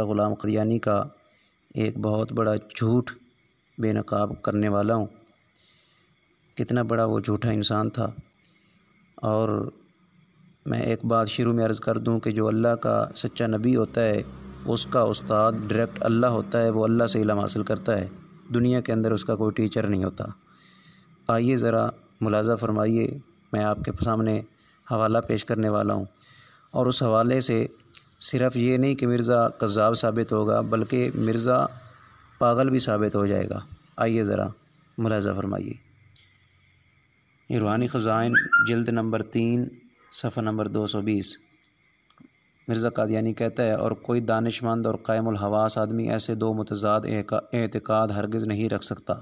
غلام قادیانی کا ایک بہت بڑا جھوٹ بے نقاب کرنے والا ہوں۔ کتنا بڑا وہ جھوٹا انسان تھا۔ اور میں ایک بات شروع میں عرض کر دوں کہ جو اللہ کا سچا نبی ہوتا ہے اس کا استاد ڈائریکٹ اللہ ہوتا ہے، وہ اللہ سے علم حاصل کرتا ہے، دنیا کے اندر اس کا کوئی ٹیچر نہیں ہوتا۔ آئیے ذرا ملاحظہ فرمائیے، میں آپ کے سامنے حوالہ پیش کرنے والا ہوں، اور اس حوالے سے صرف یہ نہیں کہ مرزا کذاب ثابت ہوگا بلکہ مرزا پاگل بھی ثابت ہو جائے گا۔ آئیے ذرا ملاحظہ فرمائیے۔ یہ روحانی خزائن جلد نمبر 3 صفحہ نمبر 220۔ مرزا قادیانی کہتا ہے، اور کوئی دانش مند اور قائم الحواس آدمی ایسے دو متضاد اعتقاد ہرگز نہیں رکھ سکتا،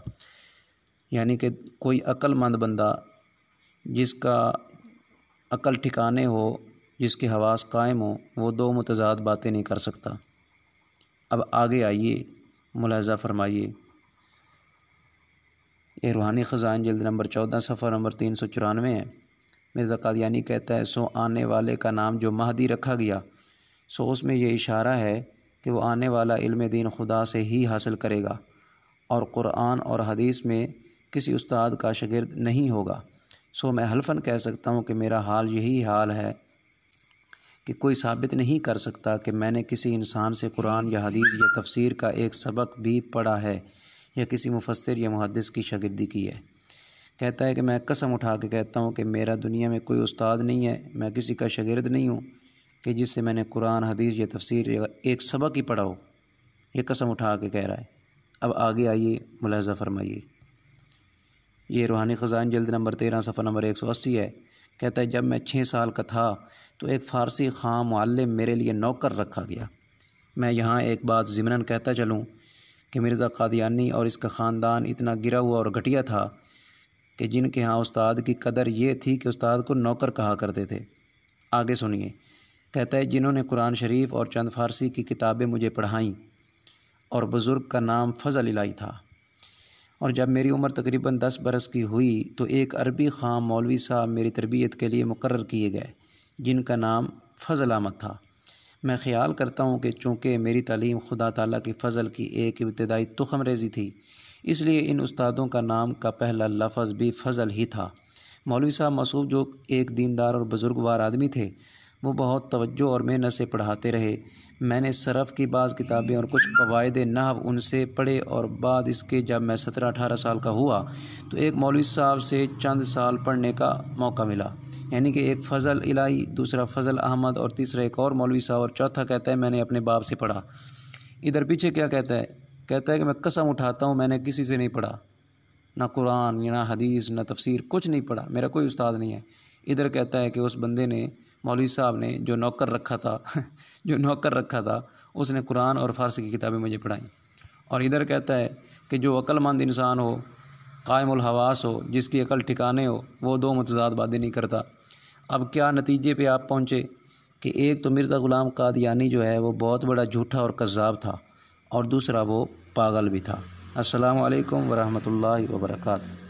یعنی کہ کوئی عقل مند بندہ جس کا عقل ٹھکانے ہو، جس کے حواس قائم ہوں، وہ دو متضاد باتیں نہیں کر سکتا۔ اب آگے آئیے ملاحظہ فرمائیے۔ یہ روحانی خزائن جلد نمبر 14 صفحہ نمبر 394 ہے۔ مرزا قادیانی کہتا ہے، سو آنے والے کا نام جو مہدی رکھا گیا، سو اس میں یہ اشارہ ہے کہ وہ آنے والا علم دین خدا سے ہی حاصل کرے گا، اور قرآن اور حدیث میں کسی استاد کا شاگرد نہیں ہوگا۔ سو میں حلفاً کہہ سکتا ہوں کہ میرا حال یہی حال ہے کہ کوئی ثابت نہیں کر سکتا کہ میں نے کسی انسان سے قرآن یا حدیث یا تفسیر کا ایک سبق بھی پڑھا ہے یا کسی مفسر یا محدث کی شاگردی کی ہے۔ کہتا ہے کہ میں قسم اٹھا کے کہتا ہوں کہ میرا دنیا میں کوئی استاد نہیں ہے، میں کسی کا شاگرد نہیں ہوں کہ جس سے میں نے قرآن، حدیث یا تفسیر یا ایک سبق ہی پڑھا ہو۔ یہ قسم اٹھا کے کہہ رہا ہے۔ اب آگے آئیے ملاحظہ فرمائیے۔ یہ روحانی خزائن جلد نمبر 13 صفحہ نمبر 180 ہے۔ کہتا ہے، جب میں 6 سال کا تھا تو ایک فارسی خام معلم میرے لیے نوکر رکھا گیا۔ میں یہاں ایک بات ضمناً کہتا چلوں کہ مرزا قادیانی اور اس کا خاندان اتنا گرا ہوا اور گھٹیا تھا کہ جن کے ہاں استاد کی قدر یہ تھی کہ استاد کو نوکر کہا کرتے تھے۔ آگے سنیے۔ کہتا ہے، جنہوں نے قرآن شریف اور چند فارسی کی کتابیں مجھے پڑھائیں، اور بزرگ کا نام فضل الہی تھا۔ اور جب میری عمر تقریباً 10 برس کی ہوئی تو ایک عربی خام مولوی صاحب میری تربیت کے لیے مقرر کیے گئے، جن کا نام فضل احمد تھا۔ میں خیال کرتا ہوں کہ چونکہ میری تعلیم خدا تعالیٰ کی فضل کی ایک ابتدائی تخم ریزی تھی، اس لیے ان استادوں کا نام کا پہلا لفظ بھی فضل ہی تھا۔ مولوی صاحب موصوف جو ایک دیندار اور بزرگوار آدمی تھے، وہ بہت توجہ اور محنت سے پڑھاتے رہے۔ میں نے صرف کی بعض کتابیں اور کچھ قواعد نحو ان سے پڑھے، اور بعد اس کے جب میں 17-18 سال کا ہوا تو ایک مولوی صاحب سے چند سال پڑھنے کا موقع ملا، یعنی کہ ایک فضل الہی، دوسرا فضل احمد، اور تیسرا ایک اور مولوی صاحب، اور چوتھا کہتا ہے میں نے اپنے باپ سے پڑھا۔ ادھر پیچھے کیا کہتا ہے؟ کہتا ہے کہ میں قسم اٹھاتا ہوں میں نے کسی سے نہیں پڑھا، نہ قرآن نہ حدیث نہ تفسیر، کچھ نہیں پڑھا، میرا کوئی استاد نہیں ہے۔ ادھر کہتا ہے کہ اس بندے نے، مولوی صاحب نے جو نوکر رکھا تھا اس نے قرآن اور فارسی کی کتابیں مجھے پڑھائیں۔ اور ادھر کہتا ہے کہ جو عقل مند انسان ہو، قائم الحواس ہو، جس کی عقل ٹھکانے ہو، وہ دو متضاد باتیں نہیں کرتا۔ اب کیا نتیجے پہ آپ پہنچے کہ ایک تو مرزا غلام قادیانی جو ہے وہ بہت بڑا جھوٹا اور کذاب تھا، اور دوسرا وہ پاگل بھی تھا۔ السلام علیکم ورحمۃ اللہ وبرکاتہ۔